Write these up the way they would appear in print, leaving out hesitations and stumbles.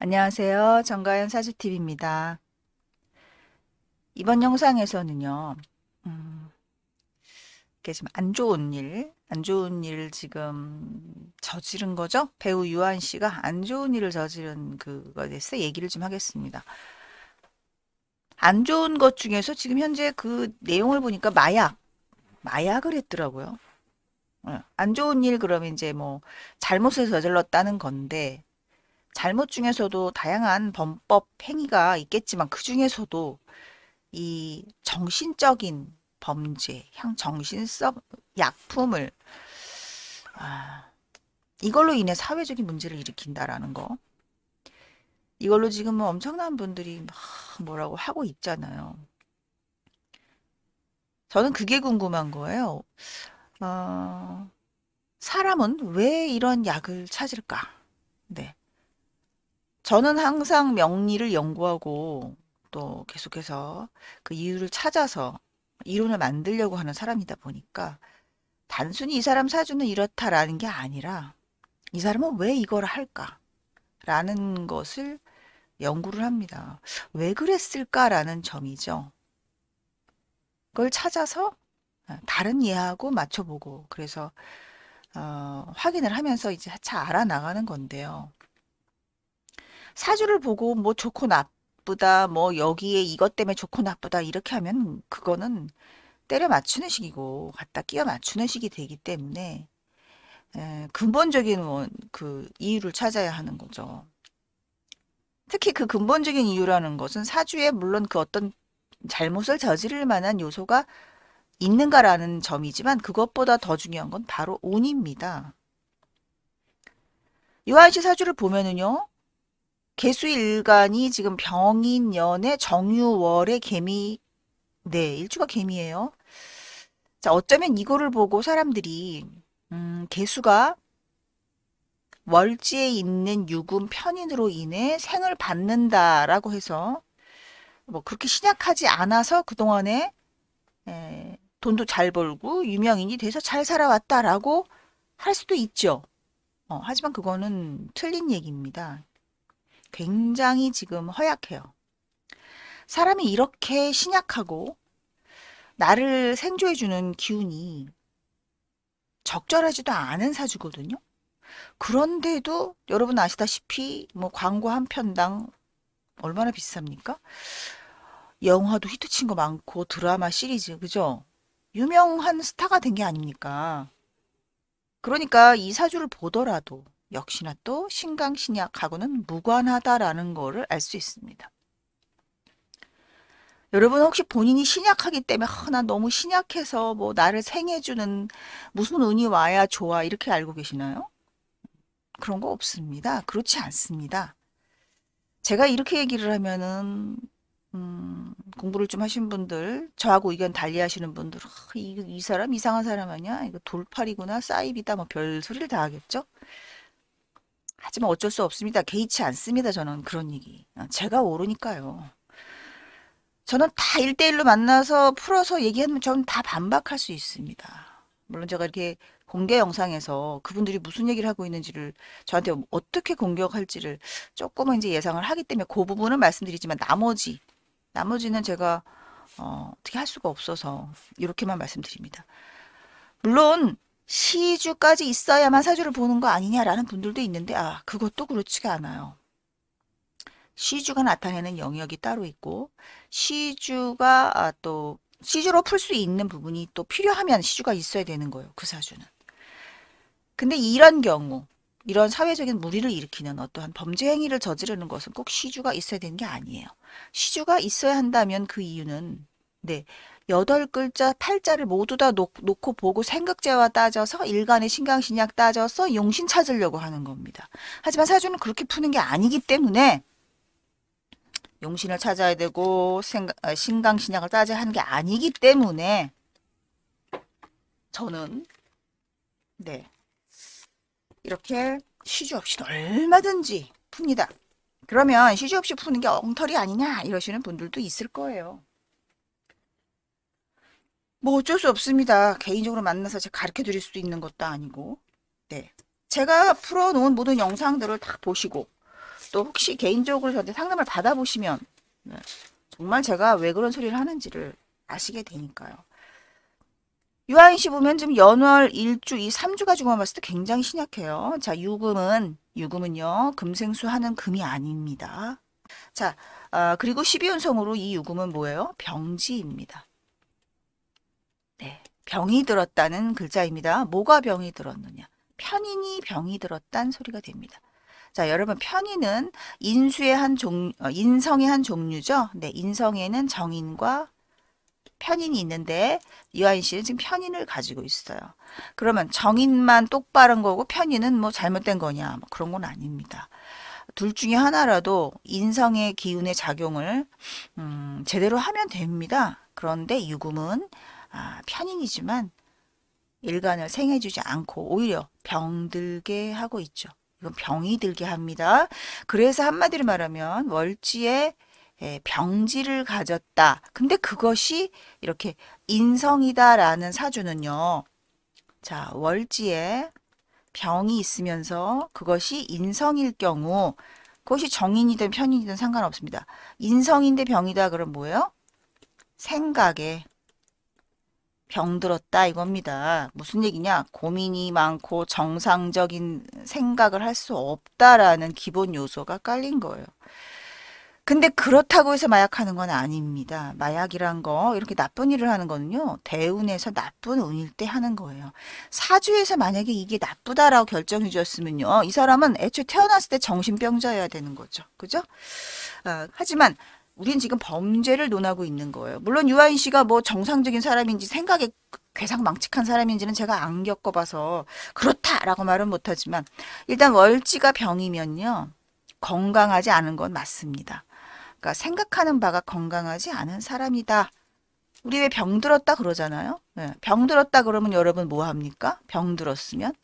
안녕하세요. 정가연 사주TV입니다. 이번 영상에서는요, 음, 이게 지금 안 좋은 일 지금 저지른 거죠? 배우 유한 씨가 안 좋은 일을 저지른 그거에 대해서 얘기를 좀 하겠습니다. 안 좋은 것 중에서 지금 현재 그 내용을 보니까 마약을 했더라고요. 안 좋은 일 그러면 이제 뭐 잘못을 저질렀다는 건데, 잘못 중에서도 다양한 범법 행위가 있겠지만 그 중에서도 이 정신적인 범죄, 정신성 약품을 아, 이걸로 인해 사회적인 문제를 일으킨다라는 거. 이걸로 지금 뭐 엄청난 분들이 막 뭐라고 하고 있잖아요. 저는 그게 궁금한 거예요. 어, 사람은 왜 이런 약을 찾을까? 네. 저는 항상 명리를 연구하고 또 계속해서 그 이유를 찾아서 이론을 만들려고 하는 사람이다 보니까 단순히 이 사람 사주는 이렇다라는 게 아니라 이 사람은 왜 이걸 할까라는 것을 연구를 합니다. 왜 그랬을까라는 점이죠. 그걸 찾아서 다른 예하고 맞춰보고 그래서 확인을 하면서 이제 차차 알아나가는 건데요. 사주를 보고 뭐 좋고 나쁘다, 뭐 여기에 이것 때문에 좋고 나쁘다 이렇게 하면 그거는 때려 맞추는 식이고 갖다 끼워 맞추는 식이 되기 때문에 근본적인 그 이유를 찾아야 하는 거죠. 특히 그 근본적인 이유라는 것은 사주에 물론 그 어떤 잘못을 저지를 만한 요소가 있는가라는 점이지만 그것보다 더 중요한 건 바로 운입니다. 유아인 씨 사주를 보면은요. 개수일간이 지금 병인년의 정유월의 개미, 네, 일주가 개미예요. 자, 어쩌면 이거를 보고 사람들이 개수가 월지에 있는 유금 편인으로 인해 생을 받는다라고 해서 뭐 그렇게 신약하지 않아서 그동안에 돈도 잘 벌고 유명인이 돼서 잘 살아왔다라고 할 수도 있죠. 하지만 그거는 틀린 얘기입니다. 굉장히 지금 허약해요. 사람이 이렇게 신약하고 나를 생조해주는 기운이 적절하지도 않은 사주거든요. 그런데도 여러분 아시다시피 뭐 광고 한 편당 얼마나 비쌉니까? 영화도 히트친 거 많고 드라마 시리즈 그죠? 유명한 스타가 된 게 아닙니까? 그러니까 이 사주를 보더라도 역시나 또 신강신약하고는 무관하다라는 거를 알 수 있습니다. 여러분 혹시 본인이 신약하기 때문에 나 너무 신약해서 뭐 나를 생해주는 무슨 운이 와야 좋아 이렇게 알고 계시나요? 그런 거 없습니다. 그렇지 않습니다. 제가 이렇게 얘기를 하면은 공부를 좀 하신 분들, 저하고 의견 달리 하시는 분들, 이 사람 이상한 사람 아니야? 이거 돌팔이구나, 사이비다, 뭐 별 소리를 다 하겠죠? 하지만 어쩔 수 없습니다. 개의치 않습니다. 저는 그런 얘기. 제가 옳으니까요. 저는 다 1대1로 만나서 풀어서 얘기하면 저는 다 반박할 수 있습니다. 물론 제가 이렇게 공개 영상에서 그분들이 무슨 얘기를 하고 있는지를 저한테 어떻게 공격할지를 조금은 이제 예상을 하기 때문에 그 부분은 말씀드리지만 나머지는 제가 어떻게 할 수가 없어서 이렇게만 말씀드립니다. 물론 시주까지 있어야만 사주를 보는 거 아니냐라는 분들도 있는데 그것도 그렇지가 않아요. 시주가 나타내는 영역이 따로 있고 시주가 또 시주로 풀 수 있는 부분이 또 필요하면 시주가 있어야 되는 거예요. 그 사주는. 근데 이런 경우 이런 사회적인 무리를 일으키는 어떠한 범죄 행위를 저지르는 것은 꼭 시주가 있어야 되는 게 아니에요. 시주가 있어야 한다면 그 이유는 네. 8글자, 8자를 모두 다 놓고 보고 생극제와 따져서 일간의 신강신약 따져서 용신 찾으려고 하는 겁니다. 하지만 사주는 그렇게 푸는 게 아니기 때문에 용신을 찾아야 되고 신강신약을 따져야 하는 게 아니기 때문에 저는 네 이렇게 시주 없이 얼마든지 풉니다. 그러면 시주 없이 푸는 게 엉터리 아니냐 이러시는 분들도 있을 거예요. 뭐 어쩔 수 없습니다. 개인적으로 만나서 제가 가르쳐 드릴 수도 있는 것도 아니고 네 제가 풀어놓은 모든 영상들을 다 보시고 또 혹시 개인적으로 저한테 상담을 받아보시면 네, 정말 제가 왜 그런 소리를 하는지를 아시게 되니까요. 유아인 씨 보면 지금 연월, 일주, 이 3주 가지고만 봤을 때 굉장히 신약해요. 자, 유금은요, 금생수 하는 금이 아닙니다. 자, 그리고 12운성으로 이 유금은 뭐예요? 병지입니다. 네, 병이 들었다는 글자입니다. 뭐가 병이 들었느냐? 편인이 병이 들었다는 소리가 됩니다. 자, 여러분 편인은 인성의 한 종류죠. 네, 인성에는 정인과 편인이 있는데 이화인 씨는 지금 편인을 가지고 있어요. 그러면 정인만 똑바른 거고 편인은 뭐 잘못된 거냐? 뭐 그런 건 아닙니다. 둘 중에 하나라도 인성의 기운의 작용을 제대로 하면 됩니다. 그런데 유금은 편인이지만 일간을 생해주지 않고 오히려 병들게 하고 있죠. 이건 병이 들게 합니다. 그래서 한마디로 말하면 월지에 병지를 가졌다. 근데 그것이 이렇게 인성이다라는 사주는요. 자, 월지에 병이 있으면서 그것이 인성일 경우 그것이 정인이든 편인이든 상관없습니다. 인성인데 병이다 그럼 뭐예요? 생각에 병들었다 이겁니다. 무슨 얘기냐? 고민이 많고 정상적인 생각을 할 수 없다라는 기본 요소가 깔린 거예요. 근데 그렇다고 해서 마약하는 건 아닙니다. 마약이란 거 이렇게 나쁜 일을 하는 거는요. 대운에서 나쁜 운일 때 하는 거예요. 사주에서 만약에 이게 나쁘다라고 결정해 주었으면요. 이 사람은 애초에 태어났을 때 정신병자여야 되는 거죠. 그죠? 하지만 우린 지금 범죄를 논하고 있는 거예요. 물론 유아인 씨가 뭐 정상적인 사람인지 생각에 괴상망측한 사람인지는 제가 안 겪어봐서 그렇다라고 말은 못하지만 일단 월지가 병이면요. 건강하지 않은 건 맞습니다. 그러니까 생각하는 바가 건강하지 않은 사람이다. 우리 왜 병들었다 그러잖아요. 네, 병들었다 그러면 여러분 뭐 합니까? 병들었으면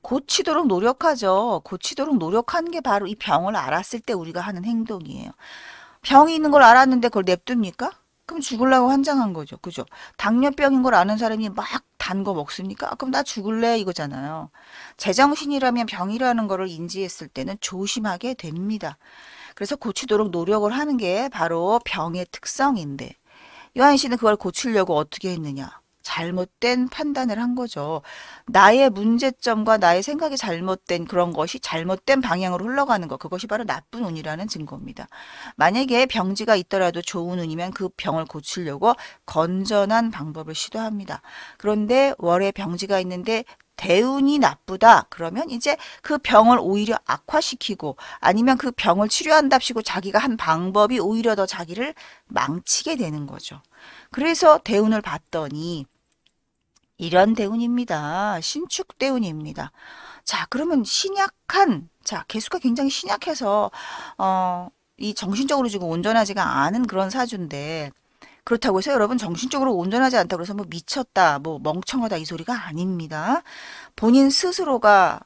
고치도록 노력하죠. 고치도록 노력하는 게 바로 이 병을 알았을 때 우리가 하는 행동이에요. 병이 있는 걸 알았는데 그걸 냅둡니까? 그럼 죽으려고 환장한 거죠. 그죠? 당뇨병인 걸 아는 사람이 막 단 거 먹습니까? 그럼 나 죽을래 이거잖아요. 제정신이라면 병이라는 거를 인지했을 때는 조심하게 됩니다. 그래서 고치도록 노력을 하는 게 바로 병의 특성인데 요한 씨는 그걸 고치려고 어떻게 했느냐? 잘못된 판단을 한 거죠. 나의 문제점과 나의 생각이 잘못된 그런 것이 잘못된 방향으로 흘러가는 것. 그것이 바로 나쁜 운이라는 증거입니다. 만약에 병지가 있더라도 좋은 운이면 그 병을 고치려고 건전한 방법을 시도합니다. 그런데 월에 병지가 있는데 대운이 나쁘다. 그러면 이제 그 병을 오히려 악화시키고 아니면 그 병을 치료한답시고 자기가 한 방법이 오히려 더 자기를 망치게 되는 거죠. 그래서 대운을 봤더니 이런 대운입니다. 신축 대운입니다. 자, 그러면 자, 개수가 굉장히 신약해서 이 정신적으로 지금 온전하지가 않은 그런 사주인데 그렇다고 해서 여러분 정신적으로 온전하지 않다고 해서 뭐 미쳤다, 뭐 멍청하다 이 소리가 아닙니다. 본인 스스로가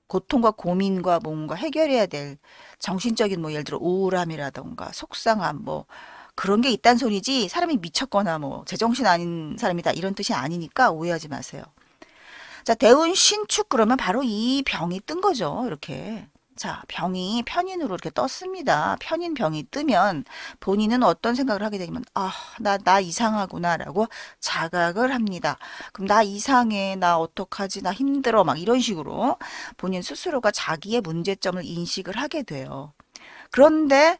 고통과 고민과 뭔가 해결해야 될 정신적인 뭐 예를 들어 우울함이라던가 속상함 뭐 그런 게 있단 소리지 사람이 미쳤거나 뭐 제정신 아닌 사람이다 이런 뜻이 아니니까 오해하지 마세요. 자, 대운 신축 그러면 바로 이 병이 뜬 거죠. 이렇게. 자, 병이 편인으로 이렇게 떴습니다. 편인 병이 뜨면 본인은 어떤 생각을 하게 되면 나 이상하구나라고 자각을 합니다. 그럼 나 이상해, 나 어떡하지, 나 힘들어 막 이런 식으로 본인 스스로가 자기의 문제점을 인식을 하게 돼요. 그런데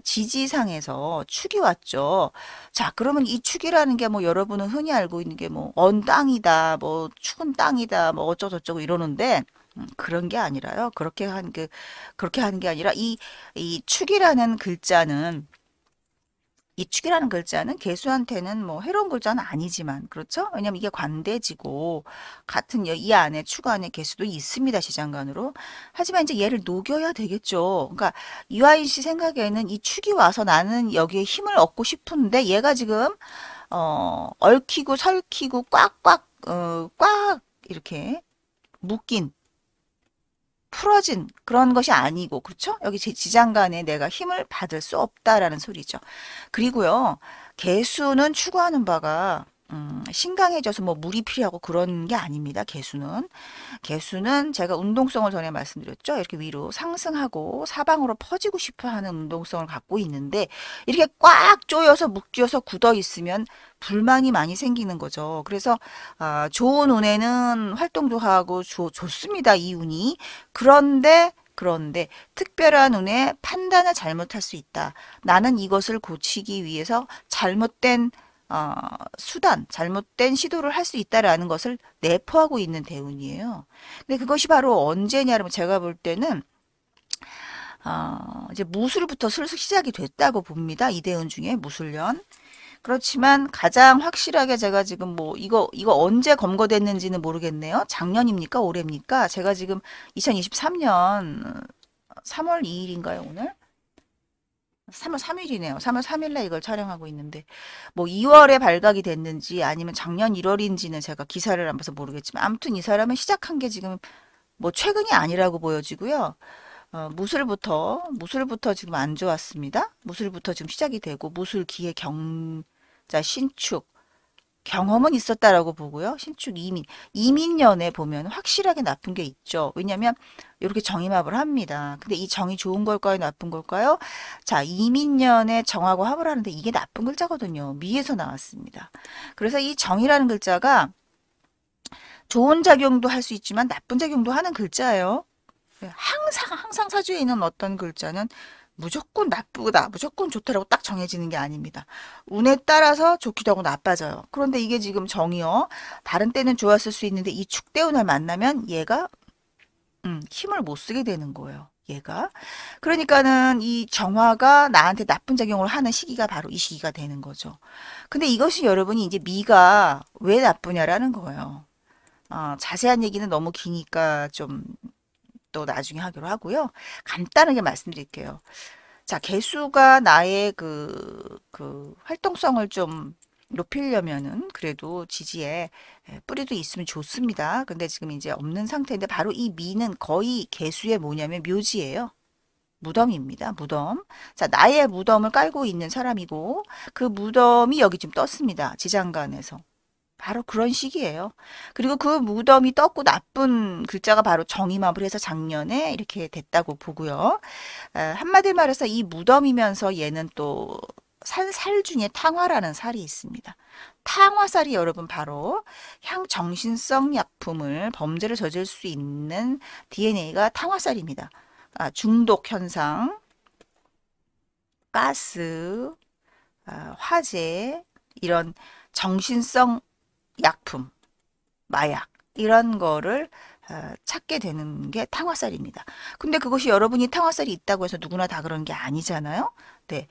지지상에서 축이 왔죠. 자, 그러면 이 축이라는 게 뭐 여러분은 흔히 알고 있는 게 뭐 언 땅이다, 뭐 축은 땅이다, 뭐 어쩌고저쩌고 이러는데 그런 게 아니라요. 그렇게 하는 게 아니라 이 축이라는 글자는 개수한테는 뭐 해로운 글자는 아니지만 그렇죠? 왜냐면 이게 관대지고 같은 이 안에 축 안에 개수도 있습니다. 시장간으로. 하지만 이제 얘를 녹여야 되겠죠. 그러니까 유아인 씨 생각에는 이 축이 와서 나는 여기에 힘을 얻고 싶은데 얘가 지금 얽히고 설키고 꽉 이렇게 묶인 풀어진 그런 것이 아니고 그렇죠? 여기 제 지장간에 내가 힘을 받을 수 없다라는 소리죠. 그리고요. 개수는 추구하는 바가 신강해져서 뭐 물이 필요하고 그런 게 아닙니다. 개수는 제가 운동성을 전에 말씀드렸죠. 이렇게 위로 상승하고 사방으로 퍼지고 싶어 하는 운동성을 갖고 있는데 이렇게 꽉 조여서 묶여서 굳어 있으면 불만이 많이 생기는 거죠. 그래서 좋은 운에는 활동도 하고 좋습니다. 이 운이. 그런데 특별한 운에 판단을 잘못할 수 있다. 나는 이것을 고치기 위해서 잘못된 잘못된 시도를 할 수 있다라는 것을 내포하고 있는 대운이에요. 근데 그것이 바로 언제냐면 제가 볼 때는 이제 무술부터 슬슬 시작이 됐다고 봅니다. 이 대운 중에 무술년. 그렇지만 가장 확실하게 제가 지금 뭐 이거 언제 검거됐는지는 모르겠네요. 작년입니까? 올해입니까? 제가 지금 2023년 3월 2일인가요, 오늘? 3월 3일이네요. 3월 3일날 이걸 촬영하고 있는데 뭐 2월에 발각이 됐는지 아니면 작년 1월인지는 제가 기사를 안 봐서 모르겠지만 아무튼 이 사람은 시작한 게 지금 뭐 최근이 아니라고 보여지고요. 무술부터 지금 안 좋았습니다. 무술부터 지금 시작이 되고 무술 기해 경자 신축 경험은 있었다라고 보고요. 신축 이민년에 보면 확실하게 나쁜 게 있죠. 왜냐하면 이렇게 정임합을 합니다. 근데 이 정이 좋은 걸까요? 나쁜 걸까요? 자, 이민년에 정하고 합을 하는데 이게 나쁜 글자거든요. 미에서 나왔습니다. 그래서 이 정이라는 글자가 좋은 작용도 할 수 있지만 나쁜 작용도 하는 글자예요. 항상 사주에 있는 어떤 글자는 무조건 나쁘다, 무조건 좋다라고 딱 정해지는 게 아닙니다. 운에 따라서 좋기도 하고 나빠져요. 그런데 이게 지금 정이요. 다른 때는 좋았을 수 있는데 이 축대운을 만나면 얘가 힘을 못 쓰게 되는 거예요. 얘가. 그러니까는 이 정화가 나한테 나쁜 작용을 하는 시기가 바로 이 시기가 되는 거죠. 근데 이것이 여러분이 이제 미가 왜 나쁘냐라는 거예요. 자세한 얘기는 너무 기니까 좀 또 나중에 하기로 하고요. 간단하게 말씀드릴게요. 자, 개수가 나의 그 활동성을 좀 높이려면은 그래도 지지에 뿌리도 있으면 좋습니다. 근데 지금 이제 없는 상태인데 바로 이 미는 거의 개수의 뭐냐면 묘지예요. 무덤입니다. 무덤. 자, 나의 무덤을 깔고 있는 사람이고 그 무덤이 여기 좀 떴습니다. 지장간에서. 바로 그런 시기예요. 그리고 그 무덤이 떴고 나쁜 글자가 바로 정임합을 해서 작년에 이렇게 됐다고 보고요. 한마디로 말해서 이 무덤이면서 얘는 또 살 중에 탕화라는 살이 있습니다. 탕화살이 여러분 바로 향정신성 약품을 범죄를 저질 수 있는 DNA가 탕화살입니다. 중독 현상, 가스, 화재 이런 정신성 약품, 마약 이런 거를 찾게 되는 게 탕화살입니다. 근데 그것이 여러분이 탕화살이 있다고 해서 누구나 다 그런 게 아니잖아요. 네.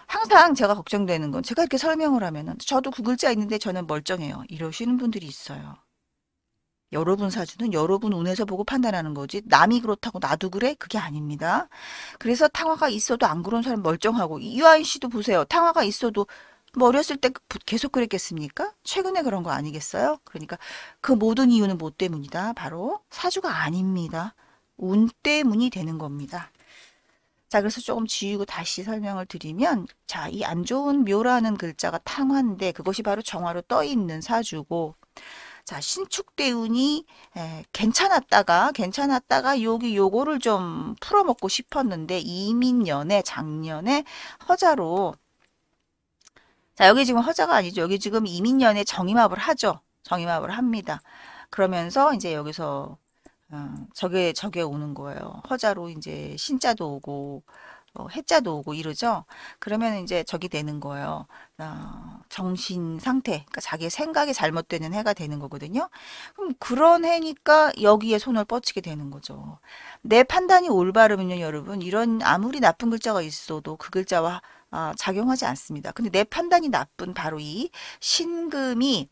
항상 제가 걱정되는 건 제가 이렇게 설명을 하면은 저도 그 글자 있는데 저는 멀쩡해요. 이러시는 분들이 있어요. 여러분 사주는 여러분 운에서 보고 판단하는 거지 남이 그렇다고 나도 그래? 그게 아닙니다. 그래서 탕화가 있어도 안 그런 사람 멀쩡하고 이화인 씨도 보세요. 탕화가 있어도 뭐 어렸을 때 계속 그랬겠습니까? 최근에 그런 거 아니겠어요? 그러니까 그 모든 이유는 뭐 때문이다? 바로 사주가 아닙니다. 운 때문이 되는 겁니다. 자, 그래서 조금 지우고 다시 설명을 드리면 자, 이 안 좋은 묘라는 글자가 탕화인데 그것이 바로 정화로 떠 있는 사주고 자, 신축대운이 괜찮았다가 여기 요거를 좀 풀어먹고 싶었는데 이민년에 작년에 허자로 자, 여기 지금 허자가 아니죠. 여기 지금 이민년에 정임합을 하죠. 정임합을 합니다. 그러면서 이제 여기서 저게 오는 거예요. 허자로 이제 신자도 오고 해자도 오고 이러죠. 그러면 이제 저기 되는 거예요. 정신 상태, 그러니까 자기의 생각이 잘못되는 해가 되는 거거든요. 그럼 그런 해니까 여기에 손을 뻗치게 되는 거죠. 내 판단이 올바르면요, 여러분, 이런 아무리 나쁜 글자가 있어도 그 글자와 작용하지 않습니다. 근데 내 판단이 나쁜 바로 이 신금이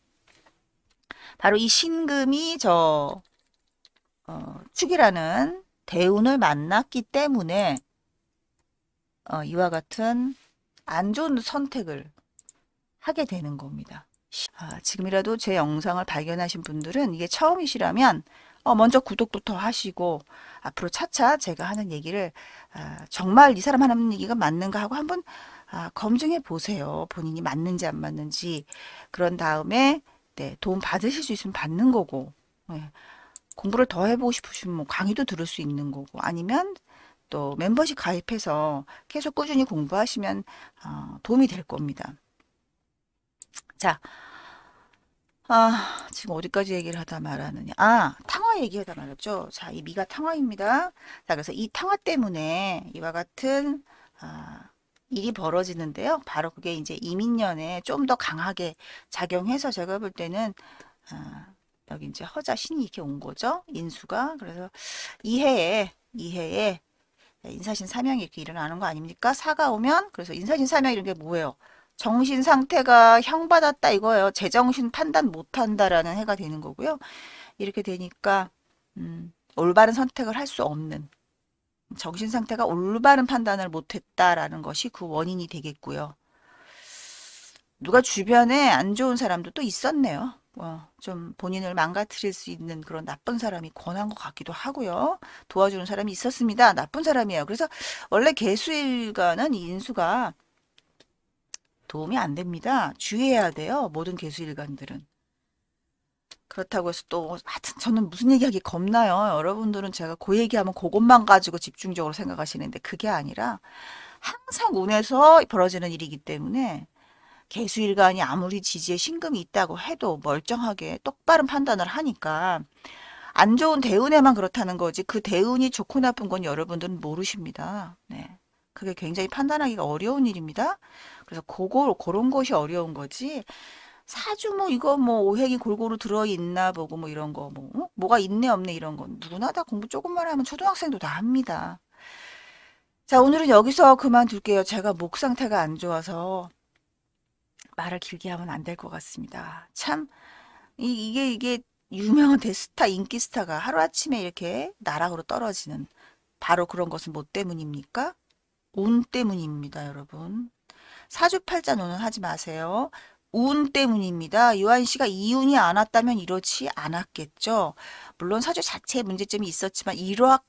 축이라는 대운을 만났기 때문에 이와 같은 안 좋은 선택을 하게 되는 겁니다. 지금이라도 제 영상을 발견하신 분들은 이게 처음이시라면 먼저 구독부터 하시고 앞으로 차차 제가 하는 얘기를 정말 이 사람 하는 얘기가 맞는가 하고 한번 검증해 보세요. 본인이 맞는지 안 맞는지. 그런 다음에 네, 도움 받으실 수 있으면 받는 거고. 네, 공부를 더 해보고 싶으시면 뭐 강의도 들을 수 있는 거고. 아니면 또 멤버십 가입해서 계속 꾸준히 공부하시면 도움이 될 겁니다. 자, 지금 어디까지 얘기를 하다 말았느냐. 탕화 얘기하다 말았죠. 자, 이 미가 탕화입니다. 자, 그래서 이 탕화 때문에 이와 같은 일이 벌어지는데요. 바로 그게 이제 이민년에 좀 더 강하게 작용해서 제가 볼 때는 여기 이제 허자 신이 이렇게 온 거죠. 인수가. 그래서 이해에 인사신 삼양이 이렇게 일어나는 거 아닙니까? 사가 오면 그래서 인사신 삼양 이런 게 뭐예요? 정신 상태가 향받았다 이거예요. 제정신 판단 못한다라는 해가 되는 거고요. 이렇게 되니까 올바른 선택을 할 수 없는 정신 상태가 올바른 판단을 못했다라는 것이 그 원인이 되겠고요. 누가 주변에 안 좋은 사람도 또 있었네요. 좀 본인을 망가뜨릴 수 있는 그런 나쁜 사람이 권한 것 같기도 하고요. 도와주는 사람이 있었습니다. 나쁜 사람이에요. 그래서 원래 개수일간은 이 인수가 도움이 안 됩니다. 주의해야 돼요. 모든 개수일간들은. 그렇다고 해서 또 하여튼 저는 무슨 얘기하기 겁나요. 여러분들은 제가 그 얘기하면 그것만 가지고 집중적으로 생각하시는데 그게 아니라 항상 운에서 벌어지는 일이기 때문에 개수일간이 아무리 지지에 신금이 있다고 해도 멀쩡하게 똑바른 판단을 하니까 안 좋은 대운에만 그렇다는 거지 그 대운이 좋고 나쁜 건 여러분들은 모르십니다. 네. 그게 굉장히 판단하기가 어려운 일입니다. 그래서 그런 것이 어려운 거지. 사주 뭐 이거 뭐 오행이 골고루 들어있나 보고 뭐 이런 거 뭐가 있네 없네 이런 건 누구나 다 공부 조금만 하면 초등학생도 다 합니다. 자, 오늘은 여기서 그만둘게요. 제가 목 상태가 안 좋아서 말을 길게 하면 안 될 것 같습니다. 참 이게 유명한 대스타 인기 스타가 하루아침에 이렇게 나락으로 떨어지는 바로 그런 것은 뭐 때문입니까? 운 때문입니다, 여러분. 사주팔자노는 하지 마세요. 운 때문입니다. 요한 씨가 이운이 안 왔다면 이렇지 않았겠죠. 물론 사주 자체에 문제점이 있었지만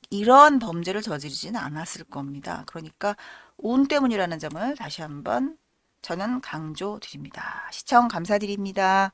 이러한 범죄를 저지르지는 않았을 겁니다. 그러니까 운 때문이라는 점을 다시 한번 저는 강조드립니다. 시청 감사드립니다.